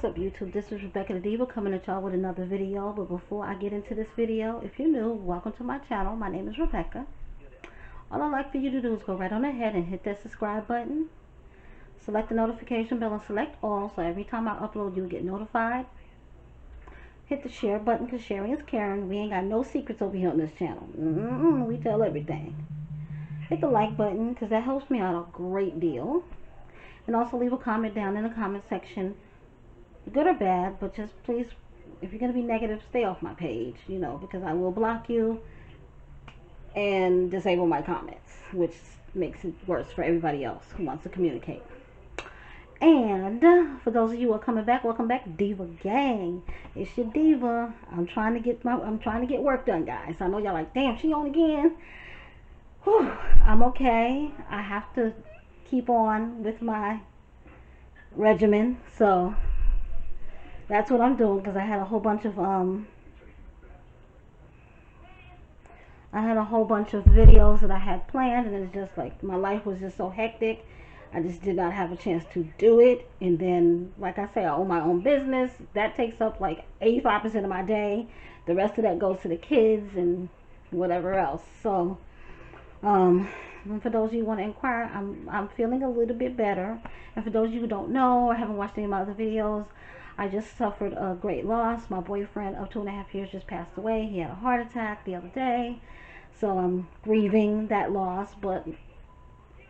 What's up, YouTube? This is Rebecca the Diva coming at y'all with another video. But before I get into this video, if you're new, welcome to my channel. My name is Rebecca. All I'd like for you to do is go right on ahead and hit that subscribe button. Select the notification bell and select all, so every time I upload you'll get notified. Hit the share button because sharing is caring. We ain't got no secrets over here on this channel. We tell everything. Hit the like button because that helps me out a great deal. And also leave a comment down in the comment section, good or bad, but just please, if you're going to be negative, stay off my page, you know, because I will block you and disable my comments, which makes it worse for everybody else who wants to communicate. And for those of you who are coming back, welcome back, Diva Gang. It's your Diva. I'm trying to get work done, guys. I know y'all like, damn, she on again. Whew, I'm okay. I have to keep on with my regimen, so that's what I'm doing, because I had a whole bunch of videos that I had planned, and it's just like my life was just so hectic. I just did not have a chance to do it. And then, like I say, I own my own business. That takes up like 85% of my day. The rest of that goes to the kids and whatever else. So and for those of you who want to inquire, I'm feeling a little bit better. And for those of you who don't know or haven't watched any of my other videos, I just suffered a great loss. My boyfriend of 2.5 years just passed away. He had a heart attack the other day. So I'm grieving that loss, but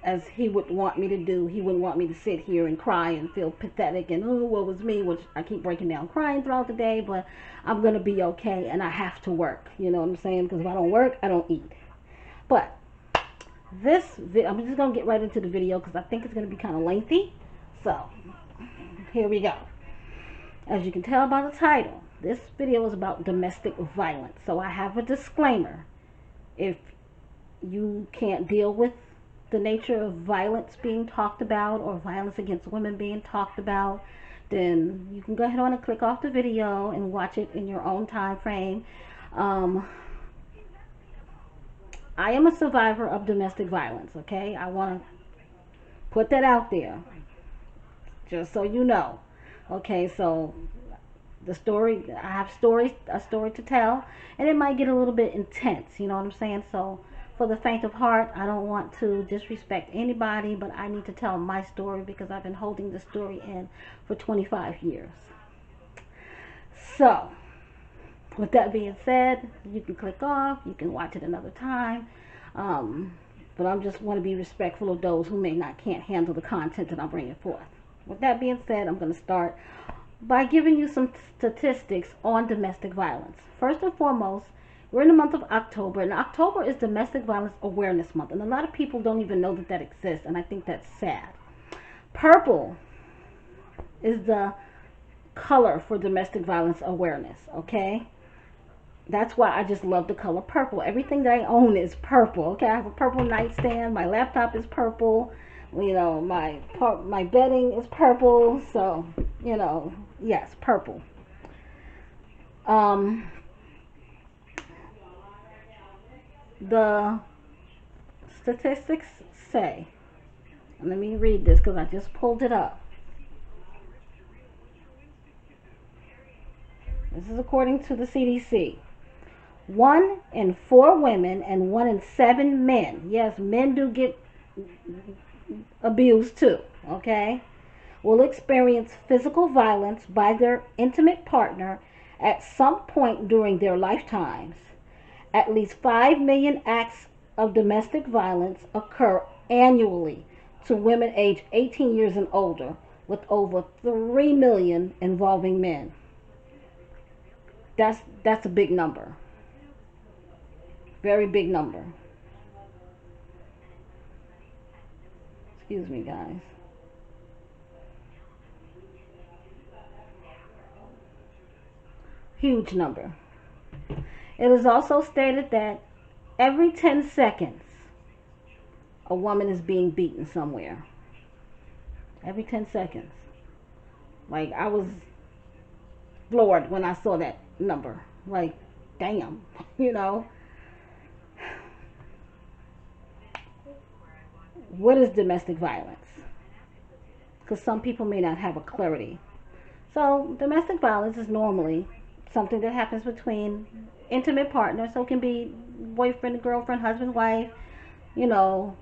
as he would want me to do, he wouldn't want me to sit here and cry and feel pathetic and, oh, what was me, which I keep breaking down crying throughout the day. But I'm going to be okay, and I have to work. You know what I'm saying? Because if I don't work, I don't eat. But I'm just going to get right into the video because I think it's going to be kind of lengthy. So here we go. As you can tell by the title, this video is about domestic violence. So I have a disclaimer. If you can't deal with the nature of violence being talked about or violence against women being talked about, then you can go ahead on and click off the video and watch it in your own time frame. I am a survivor of domestic violence, okay? I want to put that out there, just so you know. Okay, so the story, I have a story to tell, and it might get a little bit intense, you know what I'm saying? So for the faint of heart, I don't want to disrespect anybody, but I need to tell my story because I've been holding the story in for 25 years. So with that being said, you can click off, you can watch it another time, but I just want to be respectful of those who can't handle the content that I'm bringing forth. With that being said, I'm going to start by giving you some statistics on domestic violence. First and foremost, we're in the month of October, and October is Domestic Violence Awareness Month, and a lot of people don't even know that exists, and I think that's sad. Purple is the color for domestic violence awareness, okay? That's why I just love the color purple. Everything that I own is purple, okay? I have a purple nightstand. My laptop is purple. You know, my bedding is purple. So, you know, yes, purple. The statistics say, and let me read this because I just pulled it up. This is according to the CDC. 1 in 4 women and 1 in 7 men, yes, men do get abused too, okay, will experience physical violence by their intimate partner at some point during their lifetimes. At least 5 million acts of domestic violence occur annually to women aged 18 years and older, with over 3 million involving men. That's a big number. Very big number. Excuse me, guys. Huge number. It is also stated that every 10 seconds, a woman is being beaten somewhere. Every 10 seconds. Like, I was floored when I saw that number. Like, damn, you know. What is domestic violence? Because some people may not have a clarity. So domestic violence is normally something that happens between intimate partners. So it can be boyfriend, girlfriend, husband, wife, you know,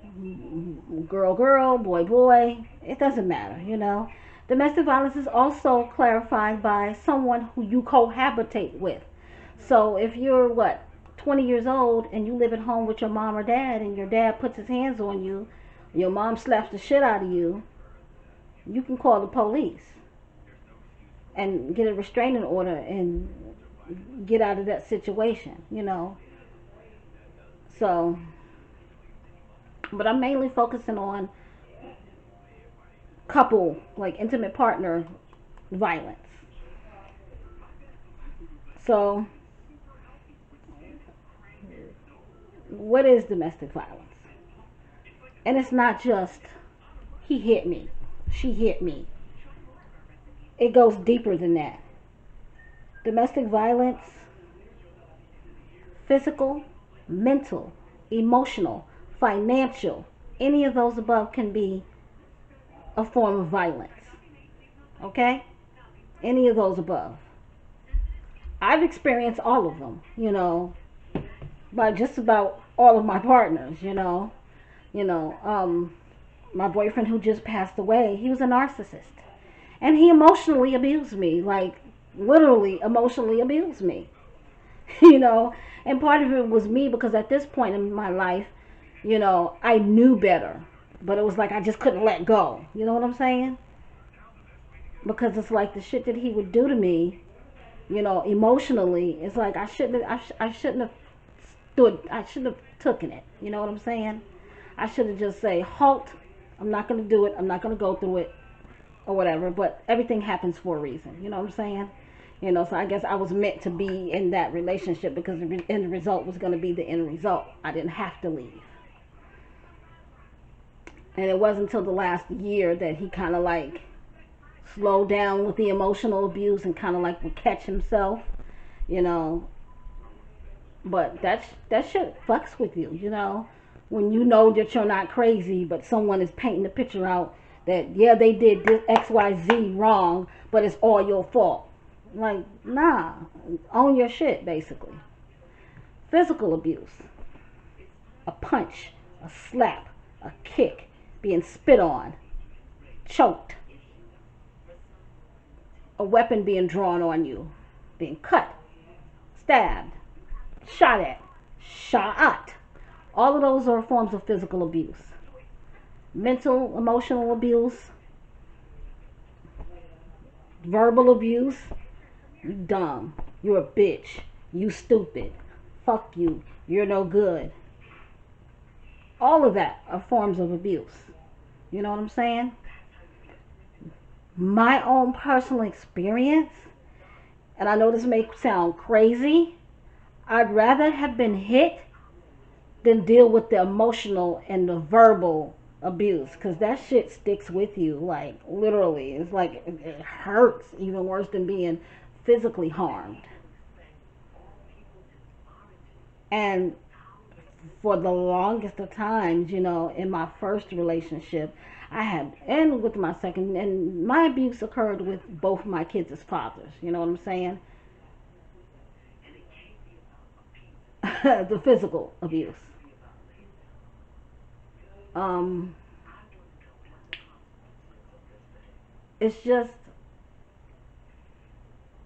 girl, girl, boy, boy. It doesn't matter, you know. Domestic violence is also clarified by someone who you cohabitate with. So if you're 20 years old and you live at home with your mom or dad and your dad puts his hands on you, your mom slaps the shit out of you, you can call the police and get a restraining order and get out of that situation, you know. So, but I'm mainly focusing on couple, like intimate partner violence. So, what is domestic violence? And it's not just he hit me, she hit me. It goes deeper than that. Domestic violence, physical, mental, emotional, financial, any of those above can be a form of violence. Okay? Any of those above. I've experienced all of them, you know, by just about all of my partners, you know. You know, my boyfriend who just passed away, he was a narcissist. And he emotionally abused me, like literally emotionally abused me. You know, and part of it was me because at this point in my life, you know, I knew better. But it was like I just couldn't let go. You know what I'm saying? Because it's like the shit that he would do to me, you know, emotionally, it's like I shouldn't have I shouldn't have taken it. You know what I'm saying? I should have just say, halt, I'm not going to do it. I'm not going to go through it or whatever. But everything happens for a reason. You know what I'm saying? You know, so I guess I was meant to be in that relationship because the end result was going to be the end result. I didn't have to leave. And it wasn't until the last year that he kind of like slowed down with the emotional abuse and kind of like would catch himself, you know. But that shit fucks with you, you know. When you know that you're not crazy, but someone is painting the picture out that, yeah, they did this XYZ wrong, but it's all your fault. Like, nah, own your shit, basically. Physical abuse, a punch, a slap, a kick, being spit on, choked, a weapon being drawn on you, being cut, stabbed, shot at, shot. All of those are forms of physical abuse. Mental, emotional abuse, verbal abuse. You dumb. You're a bitch. You stupid. Fuck you. You're no good. All of that are forms of abuse. You know what I'm saying? My own personal experience, and I know this may sound crazy, I'd rather have been hit than deal with the emotional and the verbal abuse, because that shit sticks with you, like literally. It's like it hurts even worse than being physically harmed. And for the longest of times, you know, in my first relationship, I had, and with my second, and my abuse occurred with both my kids' fathers. You know what I'm saying? The physical abuse. Um, it's just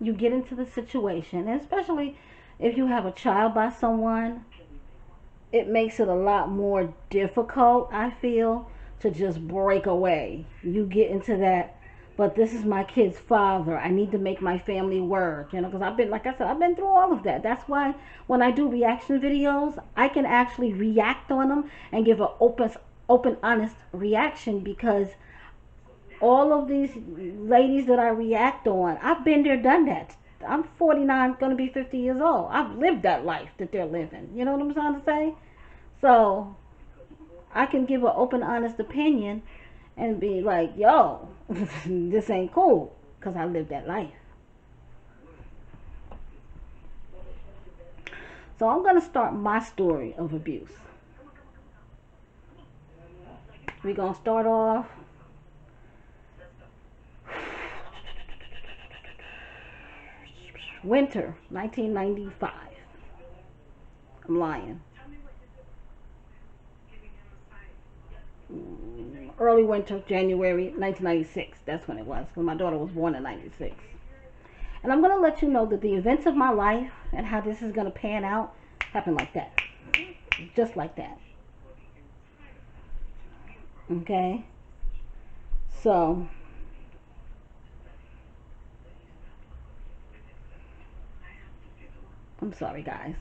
you get into the situation, and especially if you have a child by someone, it makes it a lot more difficult, I feel, to just break away. You get into that, but this is my kid's father. I need to make my family work, you know, because I've been, like I said, I've been through all of that. That's why when I do reaction videos, I can actually react on them and give an open, honest reaction, because all of these ladies that I react on, I've been there, done that. I'm 49, gonna be 50 years old. I've lived that life that they're living. You know what I'm trying to say? So I can give an open, honest opinion and be like, yo, this ain't cool, because I lived that life. So I'm gonna start my story of abuse. We're gonna start off. Winter 1995. I'm lying. Early winter, January 1996. That's when it was. When my daughter was born in 96. And I'm going to let you know that the events of my life and how this is going to pan out happen like that. Just like that. Okay? So, I'm sorry, guys.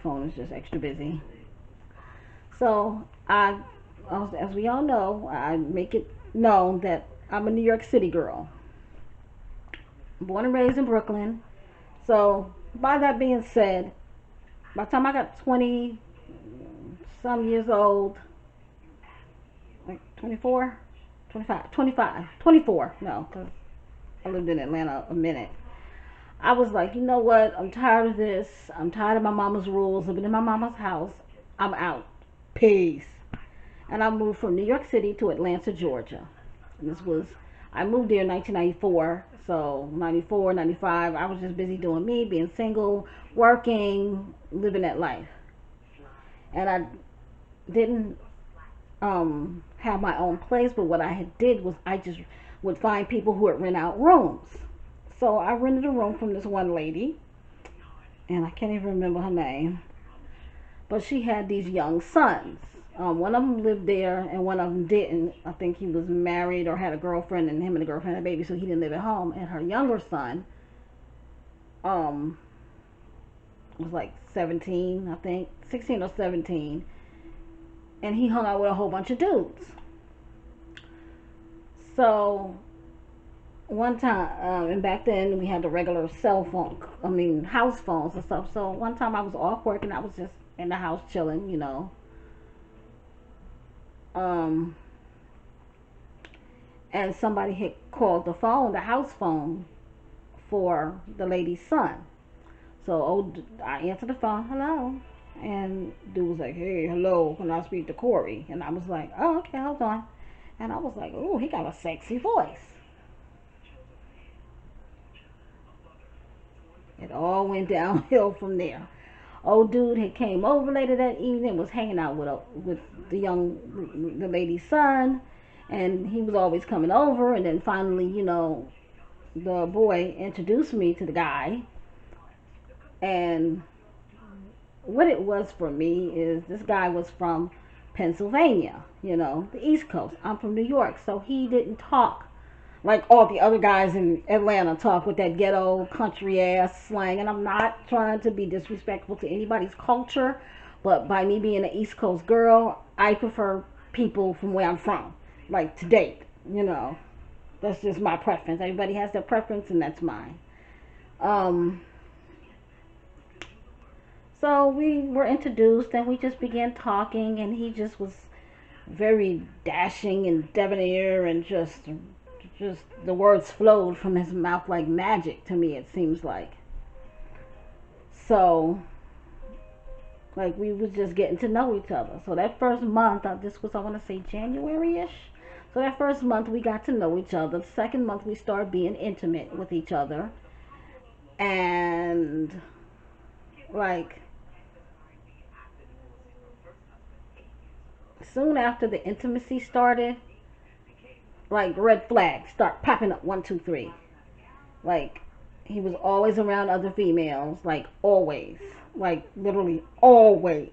Phone is just extra busy. So, as we all know, I make it known that I'm a New York City girl. Born and raised in Brooklyn. So, by that being said, by the time I got 20 some years old, like 24, 25, 25, 24, no, because I lived in Atlanta a minute. I was like, you know what? I'm tired of this. I'm tired of my mama's rules. I've been in my mama's house. I'm out. Peace. And I moved from New York City to Atlanta, Georgia. And I moved there in 1994. So 94, 95, I was just busy doing me, being single, working, living that life. And I didn't have my own place, but what I did was I just would find people who would rent out rooms. So I rented a room from this one lady, and I can't even remember her name, but she had these young sons. One of them lived there, and one of them didn't. I think he was married or had a girlfriend, and him and the girlfriend had a baby, so he didn't live at home. And her younger son was like 17, I think, 16 or 17, and he hung out with a whole bunch of dudes. So one time, and back then we had the regular house phones and stuff. So one time I was off work and I was just in the house chilling, and somebody had called the house phone for the lady's son. So I answered the phone, hello, and dude was like, hey, hello, can I speak to Corey? And I was like, oh, okay, hold on. And I was like, oh, he got a sexy voice. It all went downhill from there. Old dude had came over later that evening, was hanging out with the lady's son, and he was always coming over. And then finally, the boy introduced me to the guy. And what it was for me is this guy was from Pennsylvania, the East Coast. I'm from New York, so he didn't talk like all the other guys in Atlanta talk with that ghetto country ass slang. And I'm not trying to be disrespectful to anybody's culture, but by me being an East Coast girl, I prefer people from where I'm from, like to date. That's just my preference. Everybody has their preference, and that's mine. So we were introduced, and we just began talking, and he just was very dashing and debonair, and just the words flowed from his mouth like magic to me, it seems like. So, like, we was just getting to know each other. So that first month, this was, I want to say, January-ish. So that first month, we got to know each other. The second month, we started being intimate with each other. And, like, soon after the intimacy started, like, red flags start popping up, 1, 2, 3. Like, he was always around other females, like, always, like, literally always.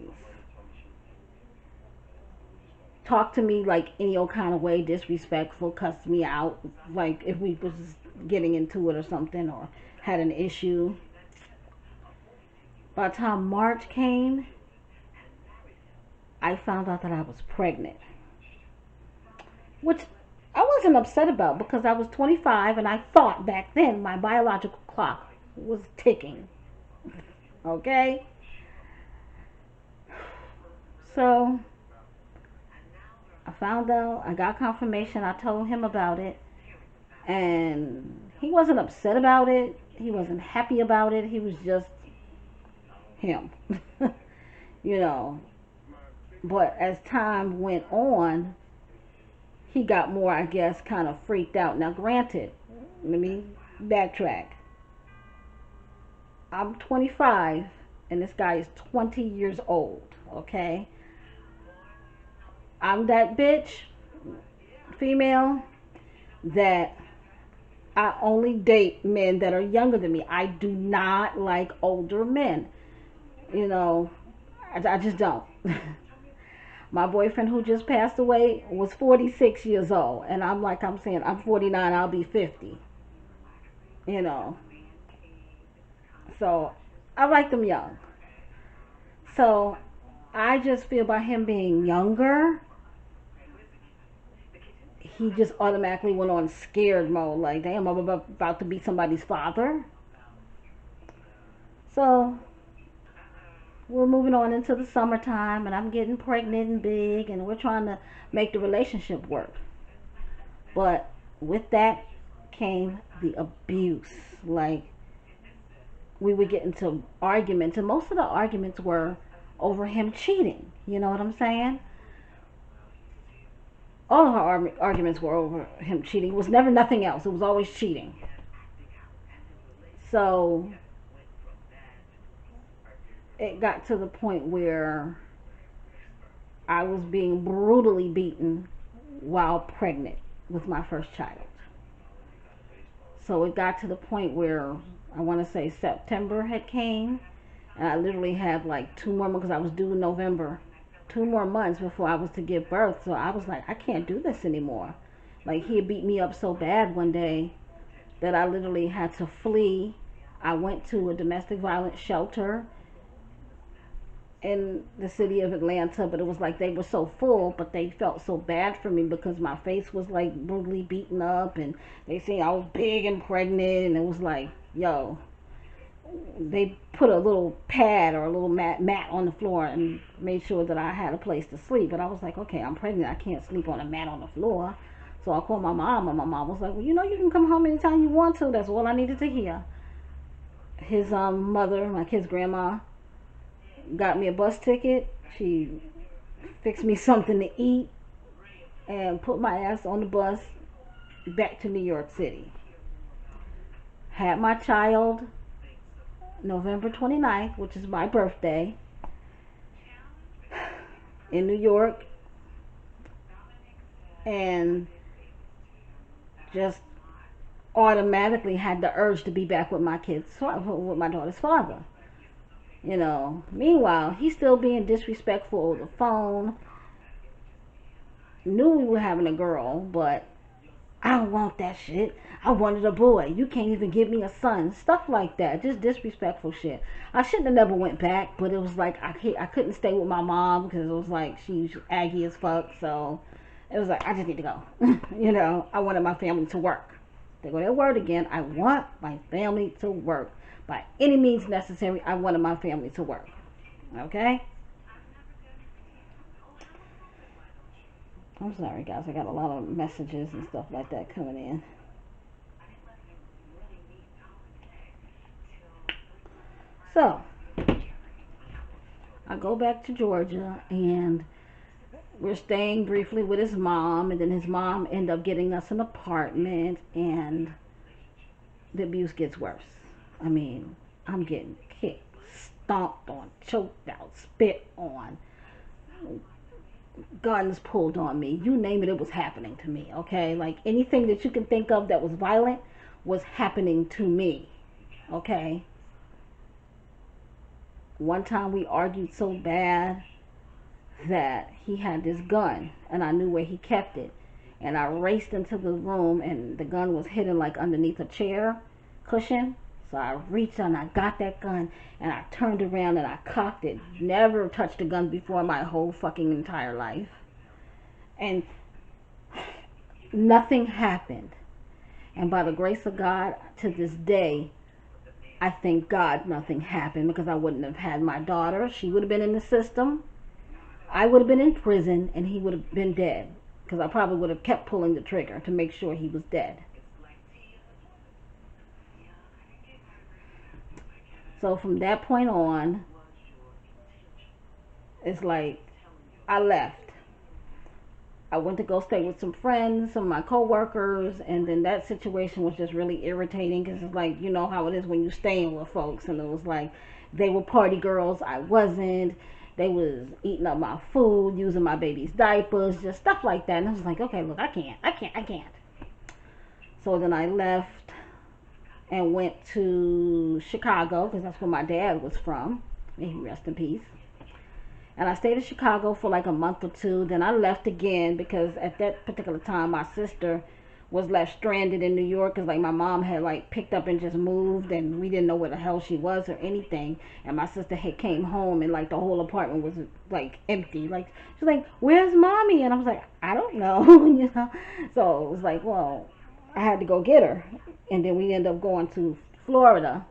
Talk to me like any old kind of way, disrespectful, cussed me out, like if we was getting into it or something, or had an issue. By the time March came, I found out that I was pregnant, which I wasn't upset about, because I was 25 and I thought back then my biological clock was ticking. Okay? So I found out, I got confirmation, I told him about it, and he wasn't upset about it, he wasn't happy about it, he was just him. But as time went on, he got more, I guess, kind of freaked out. Now, granted, let me backtrack. I'm 25 and this guy is 20 years old, okay? I'm that bitch, female, that I only date men that are younger than me. I do not like older men. You know, I just don't. My boyfriend who just passed away was 46 years old. And I'm saying, I'm 49, I'll be 50. You know, so I like them young. So I just feel by him being younger, he just automatically went on scared mode. Like, damn, I'm about to be somebody's father. So we're moving on into the summertime, and I'm getting pregnant and big, and we're trying to make the relationship work. But with that came the abuse. Like, we would get into arguments, and most of the arguments were over him cheating. You know what I'm saying? All of our arguments were over him cheating. It was never nothing else. It was always cheating. So it got to the point where I was being brutally beaten while pregnant with my first child. So it got to the point where I want to say September had came, and I literally had like 2 more months because I was due in November. 2 more months before I was to give birth. So I was like, I can't do this anymore. Like, he had beat me up so bad one day that I literally had to flee. I went to a domestic violence shelter in the city of Atlanta, but it was like they were so full, but they felt so bad for me because my face was like brutally beaten up, and they seen I was big and pregnant, and it was like, yo, they put a little pad or a little mat on the floor and made sure that I had a place to sleep. But I was like, okay, I'm pregnant, I can't sleep on a mat on the floor. So I called my mom, and my mom was like, well, you can come home anytime you want to. That's all I needed to hear. His mother, my kid's grandma, got me a bus ticket. She fixed me something to eat and put my ass on the bus back to New York City. Had my child November 29th, which is my birthday, in New York, and just automatically had the urge to be back with my kids, with my daughter's father. Meanwhile, he's still being disrespectful over the phone. Knew we were having a girl, but I don't want that shit. I wanted a boy. You can't even give me a son. Stuff like that. Just disrespectful shit. I shouldn't have never went back, but it was like I couldn't stay with my mom because it was like she's aggy as fuck. So it was like, I just need to go. I wanted my family to work. They go their word again. I want my family to work. By any means necessary, I wanted my family to work. Okay? I'm sorry, guys. I got a lot of messages and stuff like that coming in. So, I go back to Georgia, and we're staying briefly with his mom, and then his mom ended up getting us an apartment, and the abuse gets worse. I mean, I'm getting kicked, stomped on, choked out, spit on, guns pulled on me. You name it, it was happening to me, okay? Like, anything that you can think of that was violent was happening to me, okay? One time we argued so bad that he had this gun, and I knew where he kept it. And I raced into the room, and the gun was hidden like underneath a chair cushion. So I reached out and I got that gun, and I turned around and I cocked it. Never touched a gun before in my whole fucking entire life. And nothing happened. And by the grace of God, to this day, I thank God nothing happened, because I wouldn't have had my daughter. She would have been in the system. I would have been in prison, and he would have been dead, because I probably would have kept pulling the trigger to make sure he was dead. So from that point on, it's like I left. I went to go stay with some friends, some of my coworkers, and then that situation was just really irritating because it's like, you know how it is when you staying with folks, and it was like they were party girls, I wasn't. They was eating up my food, using my baby's diapers, just stuff like that. And I was like, okay, look, I can't. So then I left and went to Chicago because that's where my dad was from. May he rest in peace. And I stayed in Chicago for like a month or two. Then I left again because at that particular time my sister was left stranded in New York because like my mom had like picked up and just moved, and we didn't know where the hell she was or anything. And my sister had came home and like the whole apartment was like empty. Like she's like, "Where's mommy?" And I was like, "I don't know," you know. So it was like, well, I had to go get her, and then we ended up going to Florida,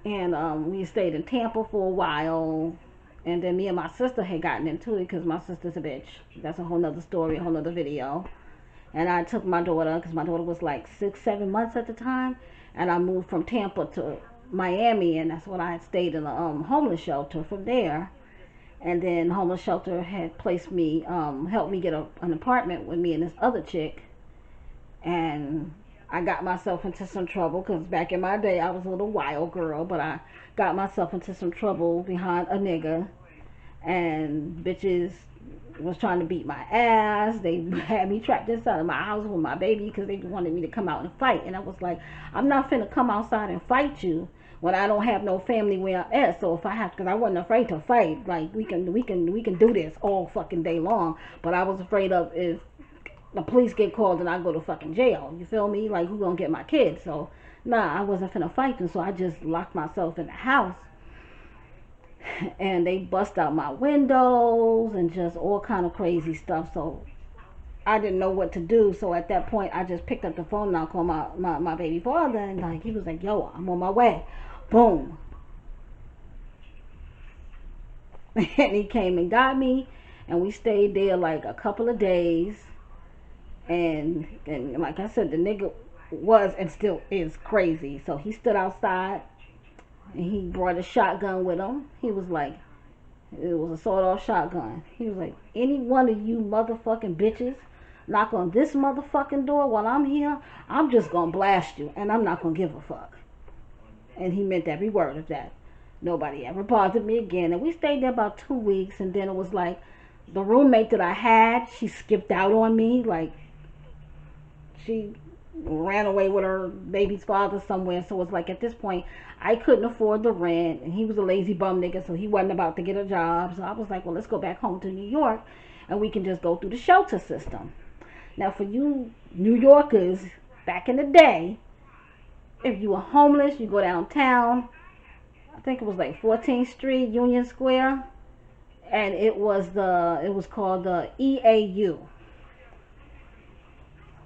and we stayed in Tampa for a while. And then me and my sister had gotten into it because my sister's a bitch. That's a whole nother story, a whole nother video. And I took my daughter, because my daughter was like 6, 7 months at the time, and I moved from Tampa to Miami, and that's when I had stayed in a homeless shelter from there. And then homeless shelter had placed me, helped me get an apartment with me and this other chick. And I got myself into some trouble because back in my day I was a little wild girl, but I got myself into some trouble behind a nigga, and bitches was trying to beat my ass. They had me trapped inside of my house with my baby because they wanted me to come out and fight, and I was like, I'm not finna come outside and fight you when I don't have no family where I'm at. So if I have, because I wasn't afraid to fight, like we can do this all fucking day long, but I was afraid of if the police get called and I go to fucking jail. You feel me? Like, who gonna get my kids? So, nah, I wasn't finna fight them. So I just locked myself in the house. And they bust out my windows and just all kind of crazy stuff. So I didn't know what to do. So at that point, I just picked up the phone and I called my baby father. And like, he was like, yo, I'm on my way. Boom. And he came and got me. And we stayed there like a couple of days. And like I said, the nigga was and still is crazy. So he stood outside and he brought a shotgun with him. He was like, it was a sawed-off shotgun. He was like, any one of you motherfucking bitches knock on this motherfucking door while I'm here, I'm just gonna blast you, and I'm not gonna give a fuck. And he meant every word of that. Nobody ever bothered me again. And we stayed there about 2 weeks, and then it was like the roommate that I had, she skipped out on me. Like, she ran away with her baby's father somewhere. So it's like at this point I couldn't afford the rent, and he was a lazy bum nigga, so he wasn't about to get a job. So I was like, well, let's go back home to New York and we can just go through the shelter system. Now for you New Yorkers, back in the day, if you were homeless, you go downtown, I think it was like 14th Street, Union Square, and it was called the EAU.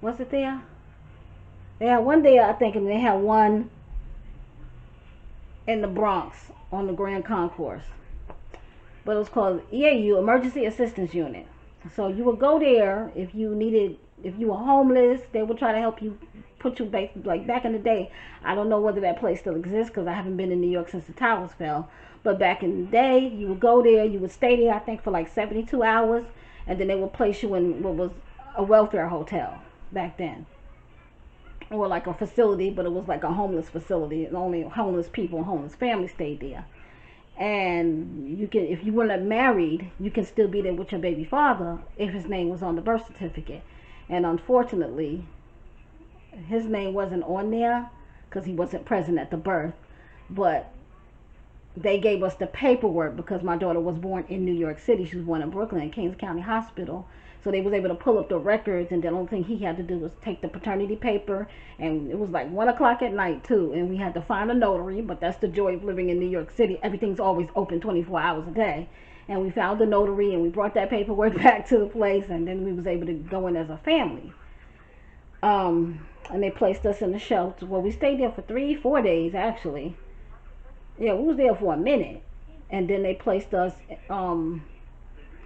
Was it there? They had one there, I think, and they had one in the Bronx on the Grand Concourse. But it was called EAU, Emergency Assistance Unit. So you would go there if you were homeless. They would try to help you, put you back, like back in the day. I don't know whether that place still exists because I haven't been in New York since the towers fell. But back in the day, you would go there, you would stay there, I think, for like 72 hours, and then they would place you in what was a welfare hotel back then, or like a facility, but it was like a homeless facility, and only homeless people and homeless families stayed there. And you can, if you weren't married, you can still be there with your baby father if his name was on the birth certificate. And unfortunately, his name wasn't on there because he wasn't present at the birth, but they gave us the paperwork because my daughter was born in New York City. She was born in Brooklyn, Kings County Hospital. So they was able to pull up the records, and the only thing he had to do was take the paternity paper, and it was like 1 o'clock at night too, and we had to find a notary. But that's the joy of living in New York City. Everything's always open 24 hours a day. And we found the notary, and we brought that paperwork back to the place, and then we was able to go in as a family. And they placed us in the shelter. Well, we stayed there for 3-4 days actually. Yeah, we was there for a minute, and then they placed us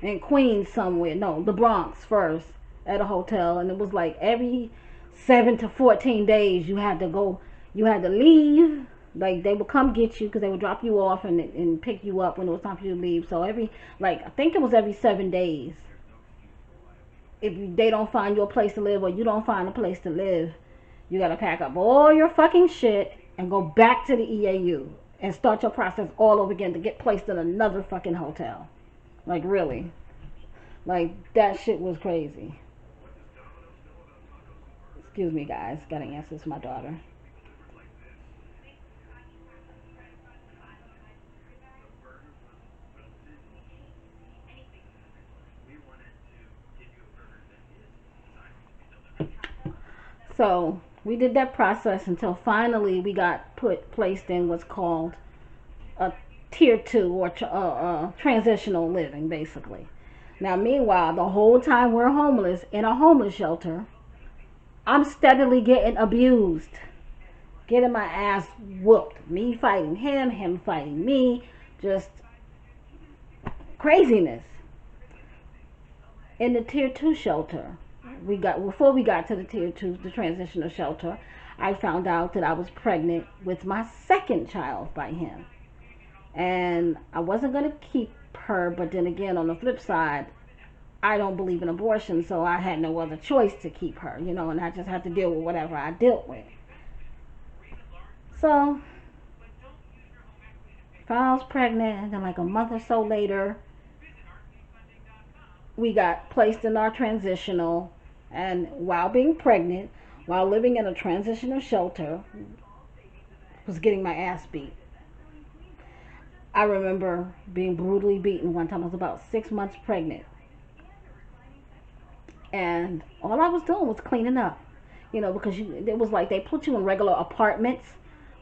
in Queens somewhere. No, the Bronx first at a hotel, and it was like every 7 to 14 days you had to go, you had to leave. Like they would come get you because they would drop you off and pick you up when it was time for you to leave. So every, like, I think it was every 7 days they don't find you a place to live or you don't find a place to live, you gotta pack up all your fucking shit and go back to the EAU and start your process all over again to get placed in another fucking hotel. Like, really. Like, that shit was crazy. Excuse me, guys. Gotta answer this, my daughter. So we did that process until finally we got placed in what's called a tier 2 or transitional living, basically. Now, meanwhile, the whole time we're homeless in a homeless shelter, I'm steadily getting abused, getting my ass whooped. Me fighting him fighting me, just craziness. In the tier 2 shelter, before we got to the tier 2, the transitional shelter, I found out that I was pregnant with my second child by him. And I wasn't going to keep her, but then again, on the flip side, I don't believe in abortion, so I had no other choice to keep her, and I just had to deal with whatever I dealt with. So, found I was pregnant, and then like a month or so later, we got placed in our transitional, and while being pregnant, while living in a transitional shelter, was getting my ass beat. I remember being brutally beaten one time. I was about 6 months pregnant. And all I was doing was cleaning up. Because it was like they put you in regular apartments,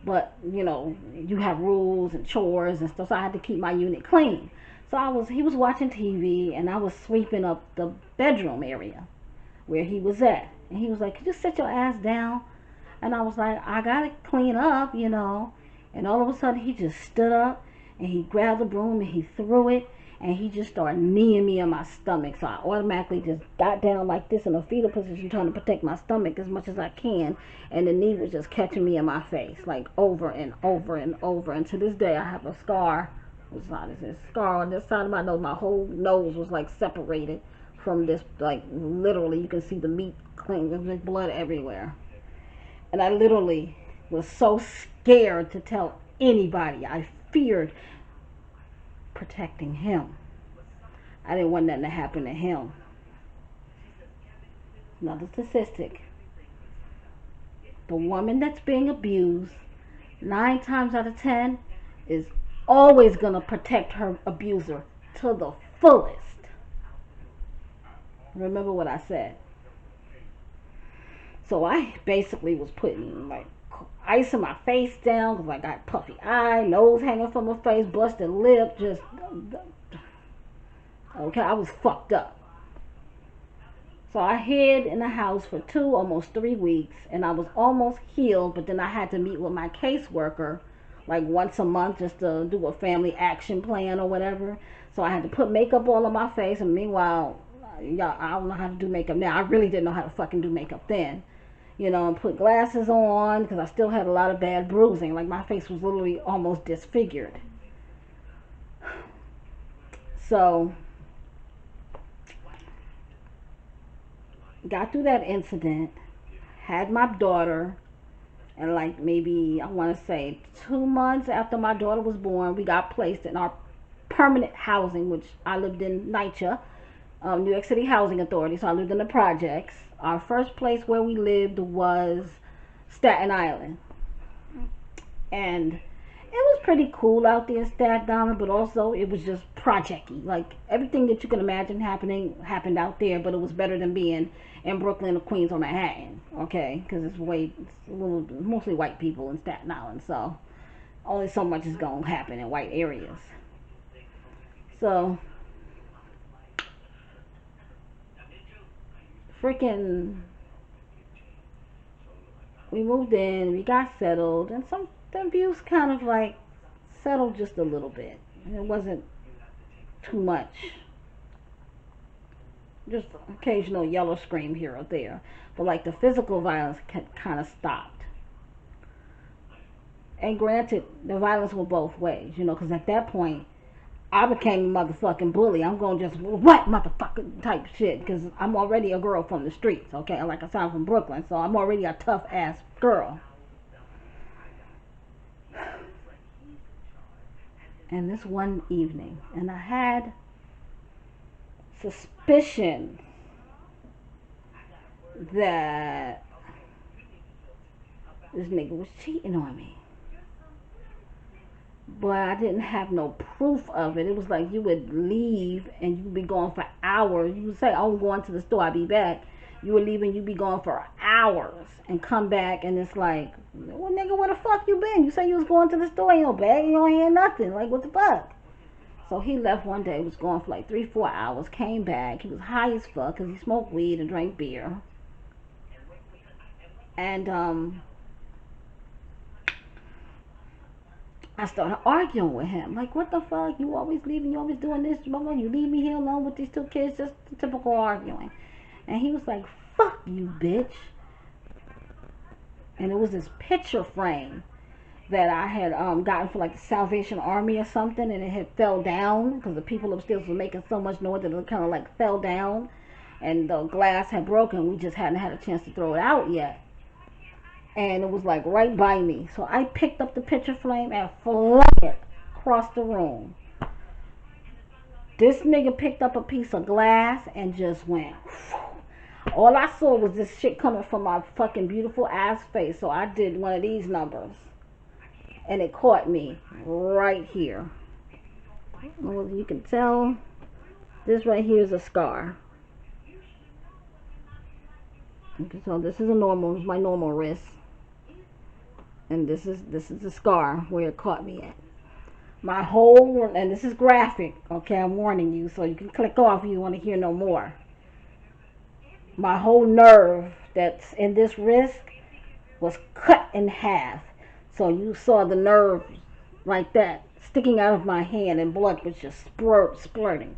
but, you have rules and chores and stuff, so I had to keep my unit clean. So he was watching TV, and I was sweeping up the bedroom area where he was at. And he was like, "Could you sit your ass down?" And I was like, "I gotta clean up, And all of a sudden, he just stood up, and he grabbed the broom, and he threw it, and he just started kneeing me in my stomach. So I automatically just got down like this in a fetal position, trying to protect my stomach as much as I can. And the knee was just catching me in my face, like over and over and over. And to this day, I have a scar. What's not this scar on this side of my nose? My whole nose was like separated from this, like literally, you can see the meat clean. There's blood everywhere. And I literally was so scared to tell anybody. I feared protecting him. I didn't want nothing to happen to him. Another statistic. The woman that's being abused, 9 times out of 10, is always going to protect her abuser to the fullest. Remember what I said. So I basically was putting like ice in my face down because I got puffy eye, nose hanging from my face, busted lip, just okay. I was fucked up. So I hid in the house for 2, almost 3 weeks, and I was almost healed. But then I had to meet with my caseworker like once a month just to do a family action plan or whatever. So I had to put makeup all on my face, and meanwhile, y'all, I don't know how to do makeup now. I really didn't know how to fucking do makeup then. And put glasses on because I still had a lot of bad bruising. Like my face was literally almost disfigured. So, got through that incident, had my daughter, and like maybe, I want to say 2 months after my daughter was born, we got placed in our permanent housing, which I lived in NYCHA, New York City Housing Authority. So I lived in the projects. Our first place where we lived was Staten Island. And it was pretty cool out there in Staten Island, but also it was just project-y. Like everything that you can imagine happened out there, but it was better than being in Brooklyn or Queens or Manhattan, okay? Because it's a little mostly white people in Staten Island, so only so much is going to happen in white areas. So freaking, we moved in, we got settled, and the abuse kind of like settled just a little bit. It wasn't too much. Just occasional yellow scream here or there. But like the physical violence kind of stopped. And granted, the violence went both ways, because at that point, I became a motherfucking bully. I'm going to just, what motherfucking type shit, because I'm already a girl from the streets, okay? Like I said, I'm from Brooklyn, so I'm already a tough ass girl. And this one evening, and I had suspicion that this nigga was cheating on me. But I didn't have no proof of it. It was like you would leave and you'd be gone for hours. You would say, oh, I'm going to the store, I'll be back. You would leave and you'd be gone for hours and come back, and it's like, well, nigga, where the fuck you been? You say you was going to the store, you no bag, you don't hear nothing. Like, what the fuck? So he left one day, was gone for like 3-4 hours, came back. He was high as fuck because he smoked weed and drank beer. And I started arguing with him. Like, what the fuck? You always leaving, you always doing this. You leave me here alone with these two kids. Just typical arguing. And he was like, fuck you, bitch. And it was this picture frame that I had gotten for like the Salvation Army or something, and it had fell down because the people upstairs were making so much noise that it kind of like fell down, and the glass had broken. We just hadn't had a chance to throw it out yet, and it was like right by me. So I picked up the picture frame and flung it across the room. This nigga picked up a piece of glass and just went. All I saw was this shit coming from my fucking beautiful ass face. So I did one of these numbers, and it caught me right here. Well, you can tell this right here is a scar. Okay, so this is my normal wrist, and this is the scar where it caught me at. My whole, and this is graphic, okay, I'm warning you, so you can click off if you want to hear no more. My whole nerve that's in this wrist was cut in half. So you saw the nerve like that sticking out of my hand, and blood was just splurting,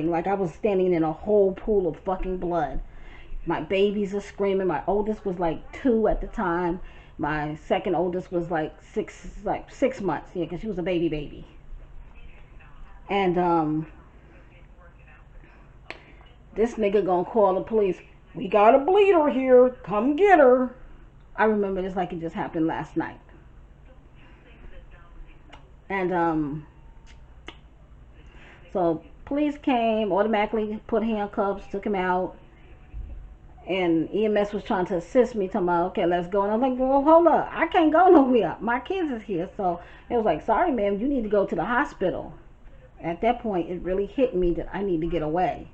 like I was standing in a whole pool of fucking blood. My babies are screaming. My oldest was like 2 at the time. My second oldest was like 6 months, yeah, because she was a baby. And this nigga gonna call the police. We got a bleeder here. Come get her. I remember this like it just happened last night. And so police came, automatically put handcuffs, took him out, and EMS was trying to assist me, talking about, okay, let's go. And I was like, well, hold up, I can't go nowhere. My kids is here. So it was like, sorry, ma'am, you need to go to the hospital. At that point, it really hit me that I need to get away.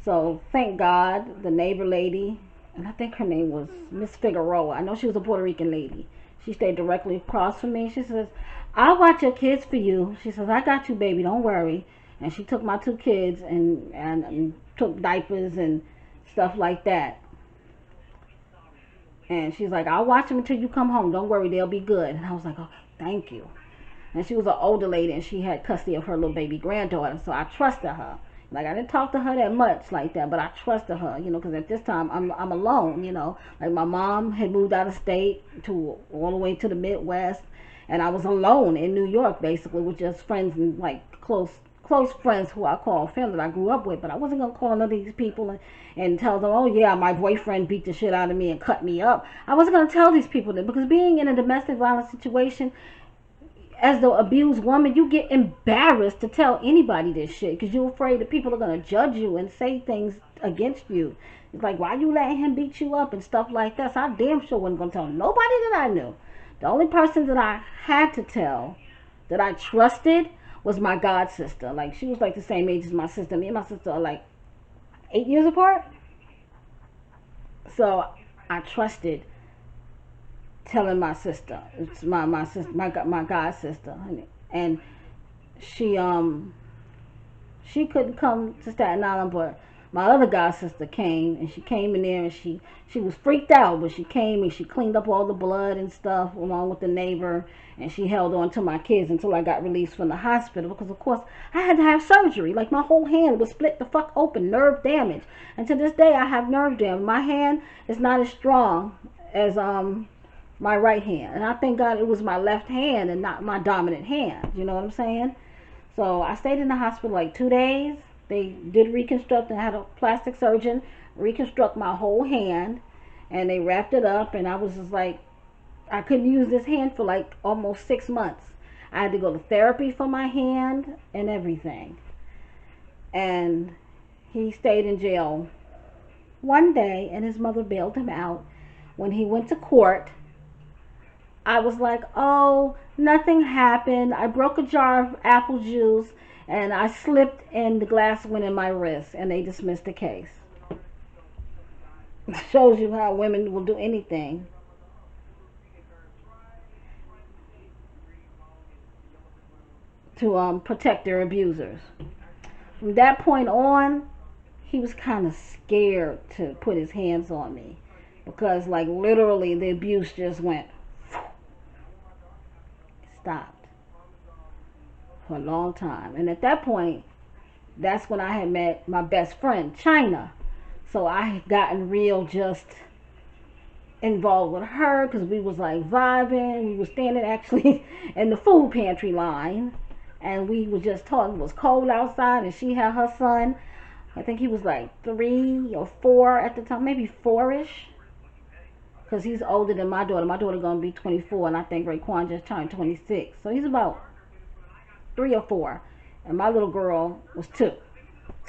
So thank God, the neighbor lady, and I think her name was Miss Figueroa. I know she was a Puerto Rican lady. She stayed directly across from me. She says, I'll watch your kids for you. She says, I got you, baby, don't worry. And she took my 2 kids and took diapers and stuff like that. And she's like, I'll watch them until you come home. Don't worry, they'll be good. And I was like, okay, thank you. And she was an older lady, and she had custody of her little baby granddaughter, so I trusted her. Like, I didn't talk to her that much like that, but I trusted her, you know, because at this time, I'm alone, you know. Like, my mom had moved out of state to all the way to the Midwest, and I was alone in New York, basically, with just friends and, like, close friends who I call family that I grew up with. But I wasn't going to call none of these people and tell them, oh, yeah, my boyfriend beat the shit out of me and cut me up. I wasn't going to tell these people that, because being in a domestic violence situation, as the abused woman, you get embarrassed to tell anybody this shit because you're afraid that people are going to judge you and say things against you. It's like, why you letting him beat you up and stuff like that? So I damn sure wasn't going to tell nobody that I knew. The only person that I had to tell that I trusted was my god sister. Like, she was like the same age as my sister. Me and my sister are like 8 years apart. So I trusted telling my sister. It's my sister, my god sister, and she couldn't come to Staten Island, but my other god sister came, and she came in there, and she was freaked out, but she came and she cleaned up all the blood and stuff along with the neighbor, and she held on to my kids until I got released from the hospital, because of course I had to have surgery. Like, my whole hand was split the fuck open, nerve damage, and to this day I have nerve damage. My hand is not as strong as my right hand, and I thank God it was my left hand and not my dominant hand, you know what I'm saying? So I stayed in the hospital like 2 days. They did reconstruct and had a plastic surgeon reconstruct my whole hand, and they wrapped it up. And I was just like, I couldn't use this hand for like almost 6 months. I had to go to therapy for my hand and everything. And he stayed in jail one day, and his mother bailed him out. When he went to court, I was like, oh, nothing happened. I broke a jar of apple juice and I slipped and the glass went in my wrist, and they dismissed the case. Shows you how women will do anything. To protect their abusers. From that point on, he was kind of scared to put his hands on me because, like, literally the abuse just went, stopped for a long time. And at that point, that's when I had met my best friend, China. So I had gotten real just involved with her because we was like vibing. We was standing actually in the food pantry line, and we was just talking. It was cold outside, and she had her son. I think he was like 3 or 4 at the time, maybe 4-ish, because he's older than my daughter. My daughter gonna be 24, and I think Raekwon just turned 26. So he's about 3 or 4, and my little girl was 2.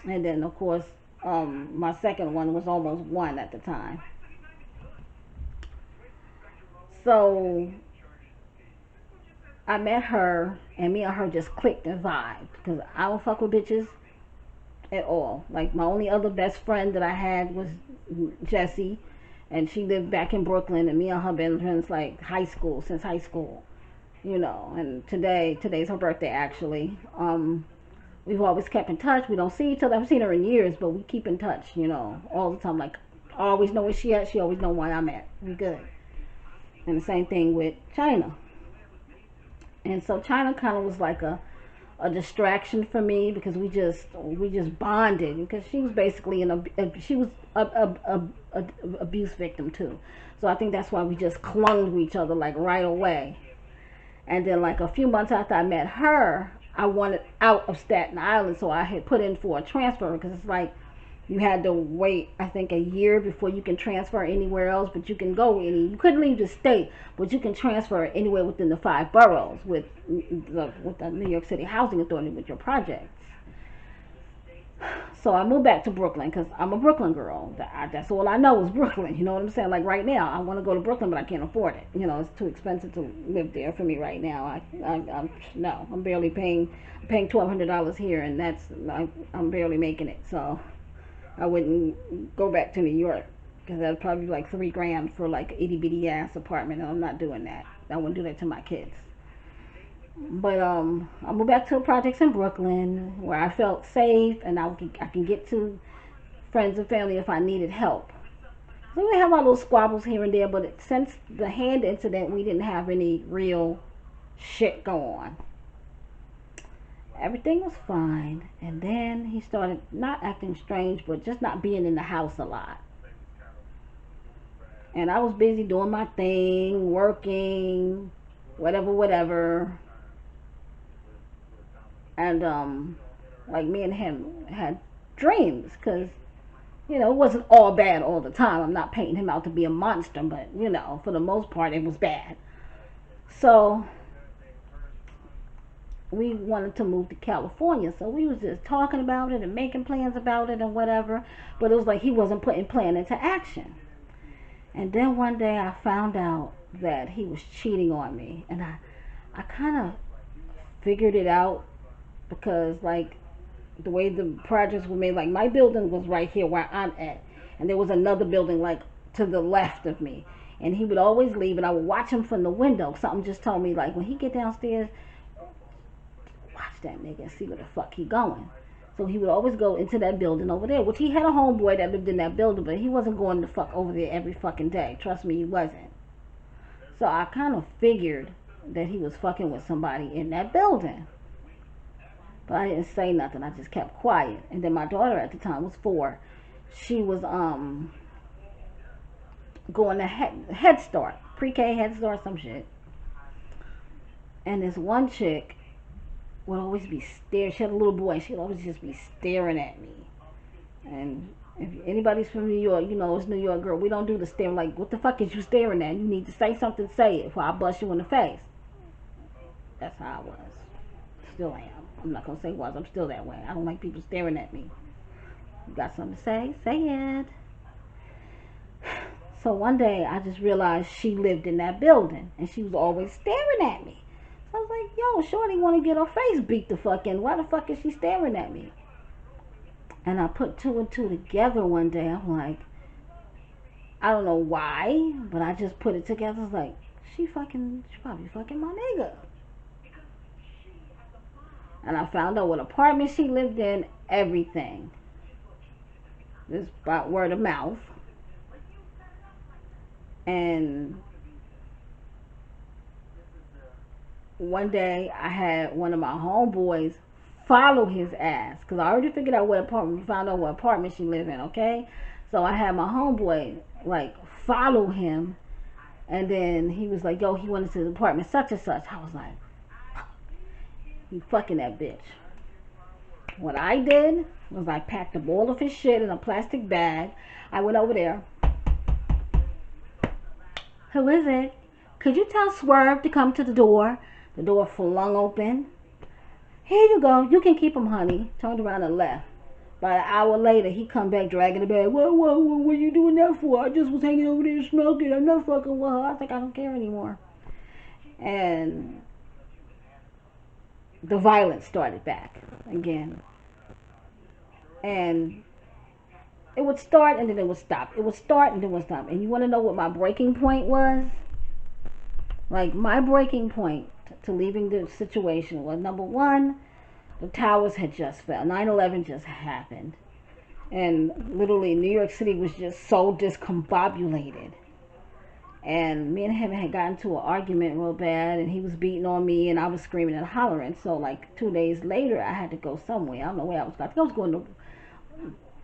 And then of course, my second one was almost 1 at the time. So I met her, and me and her just clicked and vibed because I don't fuck with bitches at all. Like, my only other best friend that I had was Jessie, and she lived back in Brooklyn, and me and her been friends like since high school, you know. And today's her birthday actually. We've always kept in touch. We don't see each other. I haven't seen her in years, but we keep in touch, you know, all the time. Like, I always know where she at. She always know where I'm at. We good. And the same thing with China. And so China kind of was like a distraction for me because we just bonded, because she was basically she was a abuse victim too. So I think that's why we just clung to each other like right away. And then like a few months after I met her, I wanted out of Staten Island, so I had put in for a transfer because it's like you had to wait, I think, a year before you can transfer anywhere else, but you can go you couldn't leave the state, but you can transfer anywhere within the 5 boroughs with the New York City Housing Authority with your projects. So I moved back to Brooklyn because I'm a Brooklyn girl. That's all I know is Brooklyn. You know what I'm saying? Like right now, I want to go to Brooklyn, but I can't afford it. You know, it's too expensive to live there for me right now. I'm barely paying $1,200 here, and I'm barely making it. So I wouldn't go back to New York because that'd probably be like $3,000 for like an itty bitty ass apartment, and I'm not doing that. I wouldn't do that to my kids. But I moved back to projects in Brooklyn where I felt safe, and I can get to friends and family if I needed help. So we have our little squabbles here and there, but since the hand incident, we didn't have any real shit go on. Everything was fine, and then he started not acting strange, but just not being in the house a lot. And I was busy doing my thing, working, whatever. And like, me and him had dreams, because you know, it wasn't all bad all the time. I'm not painting him out to be a monster, but you know, for the most part it was bad. So we wanted to move to California, so we was just talking about it and making plans about it and whatever, but it was like he wasn't putting plan into action. And then one day I found out that he was cheating on me, and I kind of figured it out because, like, the way the projects were made, like, my building was right here where I'm at, and there was another building like to the left of me, and he would always leave, and I would watch him from the window. Something just told me, like, when he get downstairs, watch that nigga and see where the fuck he going. So he would always go into that building over there, which he had a homeboy that lived in that building, but he wasn't going to fuck over there every fucking day. Trust me, he wasn't. So I kind of figured that he was fucking with somebody in that building. But I didn't say nothing. I just kept quiet. And then my daughter at the time was 4. She was going to Head Start, pre-K Head Start, some shit. And this one chick would always be staring. She had a little boy, and she'd always just be staring at me. And if anybody's from New York, you know it's New York girl. We don't do the staring. Like, what the fuck is you staring at? You need to say something. Say it, before I bust you in the face. That's how I was. Still am. I'm not gonna say was. I'm still that way. I don't like people staring at me. You got something to say? Say it. So one day I just realized she lived in that building, and she was always staring at me. So I was like, yo, shorty want to get her face beat the fuck in. Why the fuck is she staring at me? And I put two and two together one day. I'm like, I don't know why, but I just put it together. It's like, she probably fucking my nigga. And I found out what apartment she lived in, everything. This by word of mouth. And one day I had one of my homeboys follow his ass, because I already figured out what apartment, found out what apartment she lived in, okay? So I had my homeboy like follow him, and then he was like, yo, he went into the apartment such and such. I was like, he fucking that bitch. What I did was I packed up all of his shit in a plastic bag. I went over there. Who is it? Could you tell Swerve to come to the door? The door flung open. Here you go. You can keep him, honey. Turned around and left. About an hour later, he come back dragging the bag. What are you doing that for? I just was hanging over there smoking. I'm not fucking with her. I think I don't care anymore. And the violence started back again. And it would start and then it would stop. It would start and then it would stop. And you want to know what my breaking point was? Like, my breaking point to leaving the situation was, number one, the towers had just fell. 9/11 just happened. And literally New York City was just so discombobulated. And me and him had gotten into an argument real bad, and he was beating on me, and I was screaming and hollering. So like 2 days later, I had to go somewhere. I don't know where I was going. I think I was going to,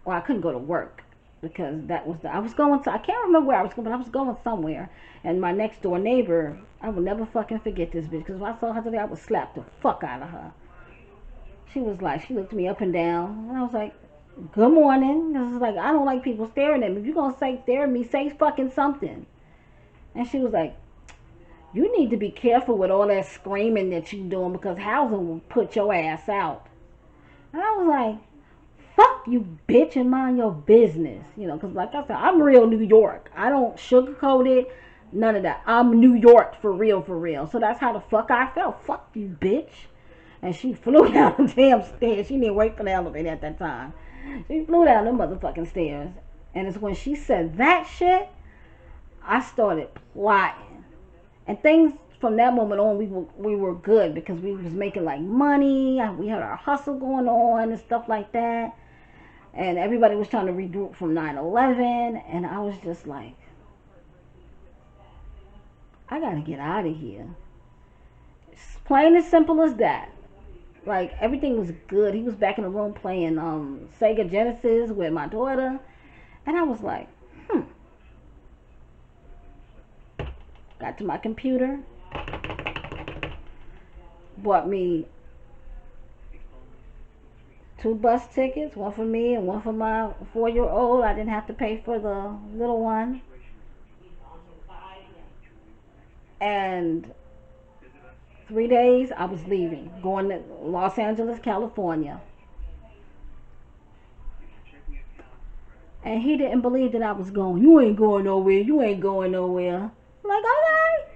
well, I couldn't go to work because that was I was going to, I can't remember where I was going, but I was going somewhere. And my next door neighbor, I will never fucking forget this bitch, because if I saw her today, I would slap the fuck out of her. She was like, she looked me up and down, and I was like, good morning. This is like, I don't like people staring at me. If you're going to say stare at me, say fucking something. And she was like, you need to be careful with all that screaming that you doing, because housing will put your ass out. And I was like, fuck you, bitch, and mind your business. You know, because like I said, I'm real New York. I don't sugarcoat it, none of that. I'm New York for real, for real. So that's how the fuck I felt. Fuck you, bitch. And she flew down the damn stairs. She didn't wait for the elevator at that time. She flew down the motherfucking stairs. And it's when she said that shit, I started plotting. And things from that moment on, we were good, because we was making like money. We had our hustle going on and stuff like that. And everybody was trying to regroup from 9/11. And I was just like, I gotta get out of here. It's plain as simple as that. Like, everything was good. He was back in the room playing Sega Genesis with my daughter. And I was like, Got to my computer. Bought me 2 bus tickets. One for me and one for my 4-year-old. I didn't have to pay for the little one. And 3 days, I was leaving, going to Los Angeles, California. And he didn't believe that I was going. You ain't going nowhere. You ain't going nowhere. I'm like, okay.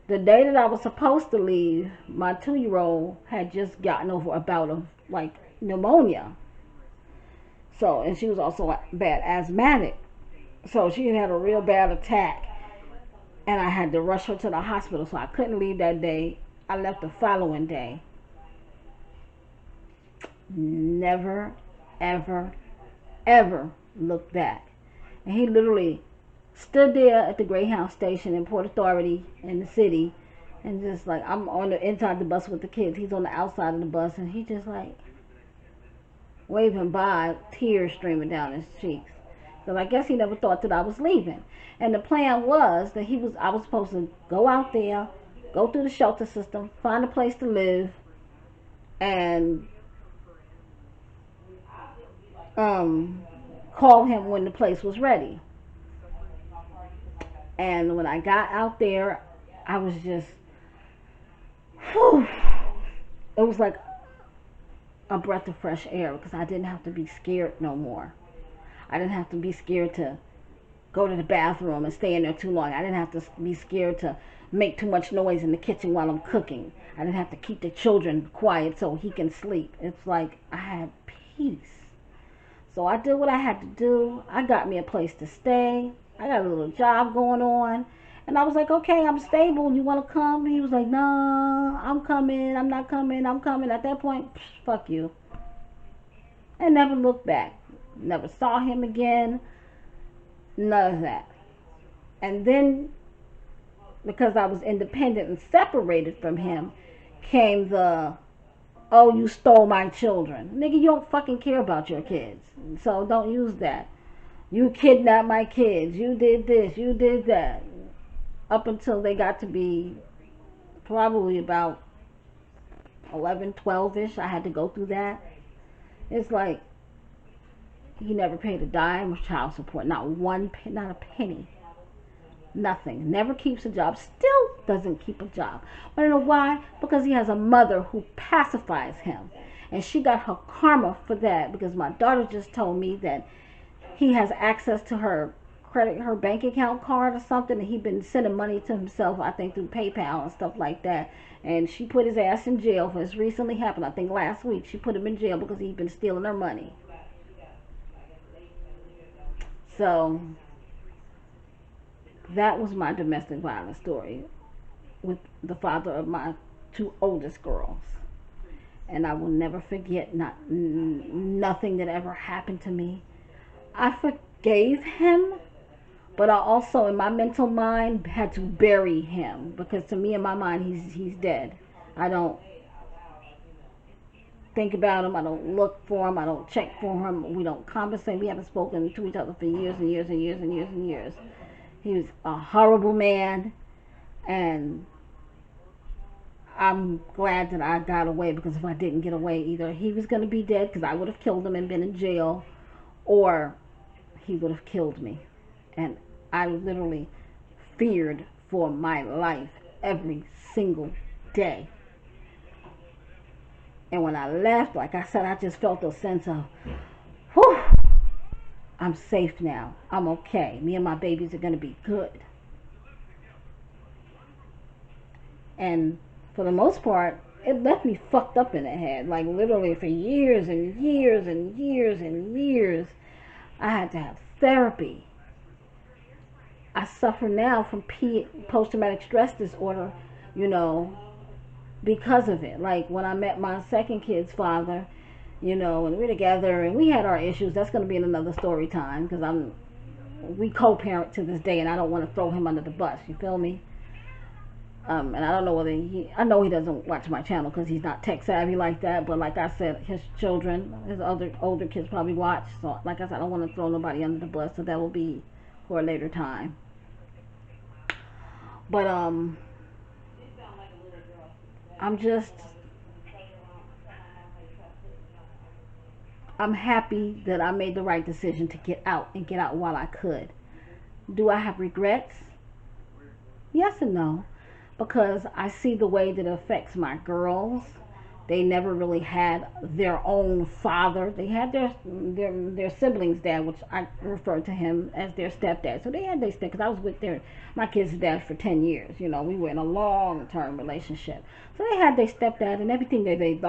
The day that I was supposed to leave, my 2-year-old had just gotten over a bout of like pneumonia. So, and she was also bad asthmatic. So she had a real bad attack. And I had to rush her to the hospital, so I couldn't leave that day. I left the following day. Never, ever, ever looked back. And he literally stood there at the Greyhound station in Port Authority in the city, and just like, I'm on the inside the bus with the kids. He's on the outside of the bus, and he just like waving by, tears streaming down his cheeks. So I guess he never thought that I was leaving. And the plan was that I was supposed to go out there, go through the shelter system, find a place to live, and call him when the place was ready. And when I got out there, I was just, whew, it was like a breath of fresh air because I didn't have to be scared no more. I didn't have to be scared to go to the bathroom and stay in there too long. I didn't have to be scared to make too much noise in the kitchen while I'm cooking. I didn't have to keep the children quiet so he can sleep. It's like I had peace. So I did what I had to do. I got me a place to stay. I got a little job going on. And I was like, okay, I'm stable. You want to come? He was like, no, I'm coming. I'm not coming. I'm coming. At that point, fuck you. I never looked back. Never saw him again. None of that. And then, because I was independent and separated from him, came the, oh, you stole my children. Nigga, you don't fucking care about your kids. So don't use that. You kidnapped my kids. You did this. You did that. Up until they got to be probably about 11, 12-ish. I had to go through that. It's like, he never paid a dime of child support. Not a penny. Nothing. Never keeps a job. Still doesn't keep a job. I don't know why. Because he has a mother who pacifies him. And she got her karma for that. Because my daughter just told me that he has access to her bank account card or something. And he's been sending money to himself, I think, through PayPal and stuff like that. And she put his ass in jail for this recently happened. I think last week she put him in jail because he'd been stealing her money. So that was my domestic violence story with the father of my two oldest girls. And I will never forget nothing that ever happened to me. I forgave him, but I also, in my mental mind, had to bury him. Because to me, in my mind, he's dead. I don't think about him. I don't look for him. I don't check for him. We don't conversate. We haven't spoken to each other for years and years and years and years and years. He was a horrible man, and I'm glad that I got away, because if I didn't get away, either he was going to be dead because I would have killed him and been in jail, or he would have killed me. And I literally feared for my life every single day. And when I left, like I said, I just felt a sense of, whew, I'm safe now. I'm okay. Me and my babies are going to be good. And for the most part, it left me fucked up in the head. Like literally for years and years and years and years, I had to have therapy. I suffer now from post-traumatic stress disorder, because of it. Like when I met my second kid's father, and we're together and we had our issues. That's going to be in another story time, because we co-parent to this day, and I don't want to throw him under the bus. You feel me? And I don't know whether I know he doesn't watch my channel because he's not tech savvy like that. But like I said, his children, his older kids probably watch. So like I said, I don't want to throw nobody under the bus. So that will be for a later time. But I'm happy that I made the right decision to get out and get out while I could. Do I have regrets? Yes and no. Because I see the way that it affects my girls. They never really had their own father. They had their siblings' dad, which I refer to him as their stepdad. So they had their stepdad, because I was with my kids' dad for 10 years. We were in a long-term relationship. So they had their stepdad, and everything that they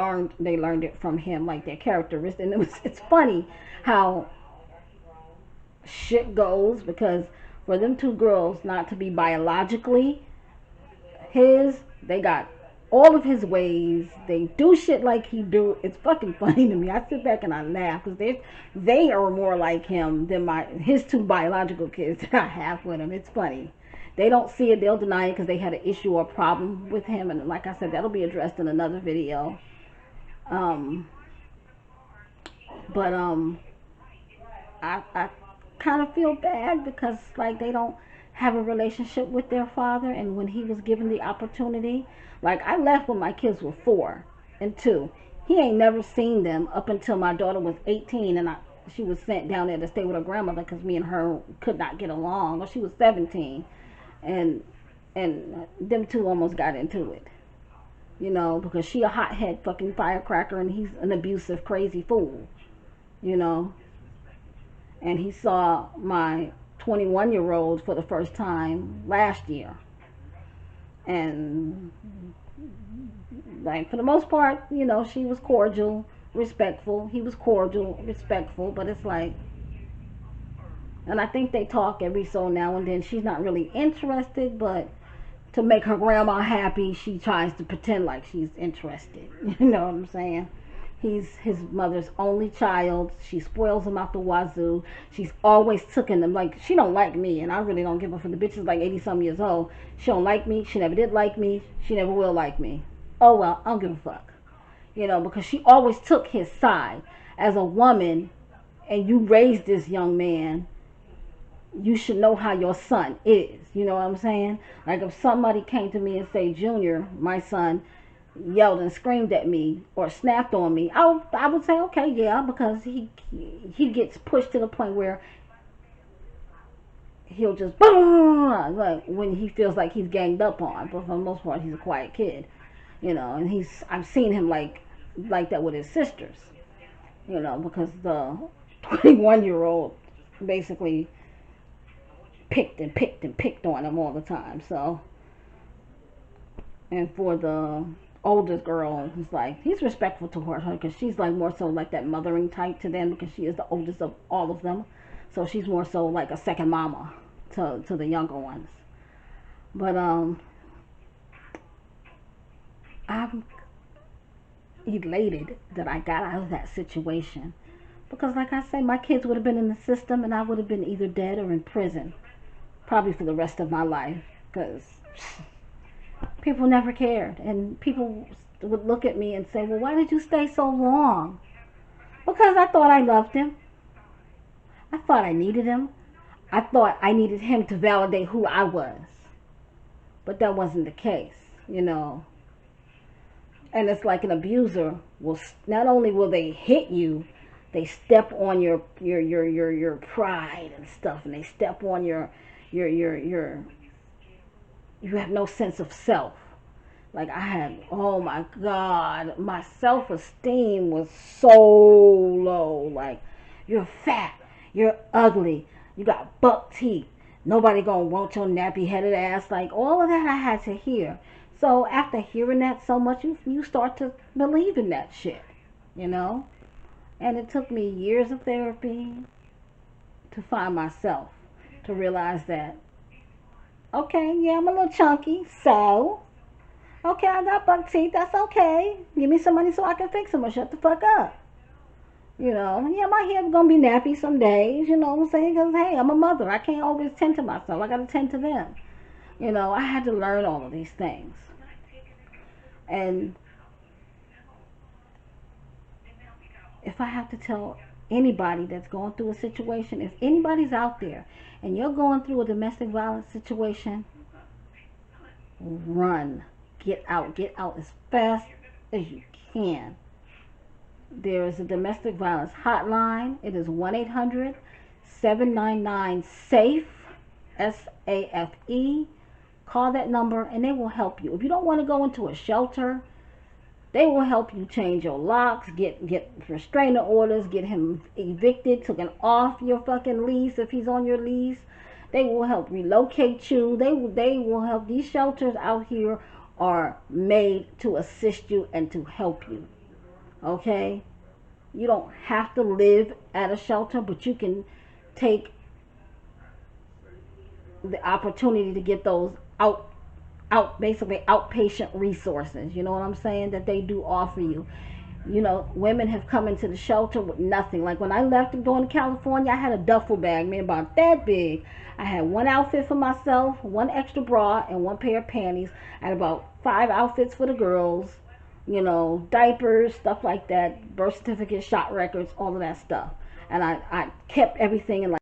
learned it from him, like their characteristics. And it's funny how shit goes, because for them two girls not to be biologically they got all of his ways. They do shit like he do. It's fucking funny to me. I sit back and I laugh, because they are more like him than his two biological kids that I have with him. It's funny. They don't see it. They'll deny it because they had an issue or problem with him. And like I said, that'll be addressed in another video. I kind of feel bad, because like they don't have a relationship with their father. And when he was given the opportunity, like I left when my kids were 4 and 2. He ain't never seen them up until my daughter was 18, and she was sent down there to stay with her grandmother because me and her could not get along. Or she was 17, and them two almost got into it. You know, because she a hothead fucking firecracker, and he's an abusive, crazy fool. You know, and he saw my 21-year-old for the first time last year, and like for the most part, you know, she was cordial, respectful. He was cordial, respectful, but it's like, and I think they talk every so now and then. She's not really interested, but to make her grandma happy, she tries to pretend like she's interested. You know what I'm saying? He's his mother's only child. She spoils him out the wazoo. She's always taking them. Like, she don't like me, and I really don't give a fuck. The bitch is like 80-some years old. She don't like me. She never did like me. She never will like me. Oh, well, I don't give a fuck. You know, because she always took his side. As a woman, and you raised this young man, you should know how your son is. You know what I'm saying? Like, if somebody came to me and say, Junior, my son, yelled and screamed at me or snapped on me, I would say, okay, yeah, because he gets pushed to the point where he'll just like when he feels like he's ganged up on. But for the most part, he's a quiet kid, you know. And I've seen him like that with his sisters, you know, because the 21-year-old basically picked on him all the time. So, and for the oldest girl, it's like he's respectful to her because she's like more so like that mothering type to them, because she is the oldest of all of them. So she's more so like a second mama to the younger ones. But I'm elated that I got out of that situation, because like I say, my kids would have been in the system and I would have been either dead or in prison, probably for the rest of my life, because people never cared. And people would look at me and say, well, why did you stay so long? Because I thought I loved him. I thought I needed him. I thought I needed him to validate who I was. But that wasn't the case, you know. And it's like an abuser will, not only will they hit you, they step on your pride and stuff, and they step on your you have no sense of self. Like I had, oh my God, my self-esteem was so low. Like, you're fat, you're ugly, you got buck teeth, nobody gonna want your nappy-headed ass. Like, all of that I had to hear. So after hearing that so much, you start to believe in that shit, you know? And it took me years of therapy to find myself, to realize that, okay, yeah, I'm a little chunky, so, okay, I got buck teeth, that's okay. Give me some money so I can fix them or shut the fuck up. You know, yeah, my hair's gonna be nappy some days, you know what I'm saying? Because, hey, I'm a mother. I can't always tend to myself. I gotta tend to them. You know, I had to learn all of these things. And if I have to tell anybody that's going through a situation, if anybody's out there and you're going through a domestic violence situation, run. Get out as fast as you can. There is a domestic violence hotline. It is 1-800-799-SAFE, SAFE. Call that number and they will help you. If you don't want to go into a shelter, they will help you change your locks, get restraining orders, get him evicted, taken off your fucking lease if he's on your lease. They will help relocate you. They will help. These shelters out here are made to assist you and to help you. Okay? You don't have to live at a shelter, but you can take the opportunity to get those basically outpatient resources, you know what I'm saying, that they do offer you. You know, women have come into the shelter with nothing. Like when I left and going to California, I had a duffel bag, man, about that big. I had one outfit for myself, one extra bra, and one pair of panties. I had about 5 outfits for the girls, you know, diapers, stuff like that, birth certificates, shot records, all of that stuff. And I kept everything in like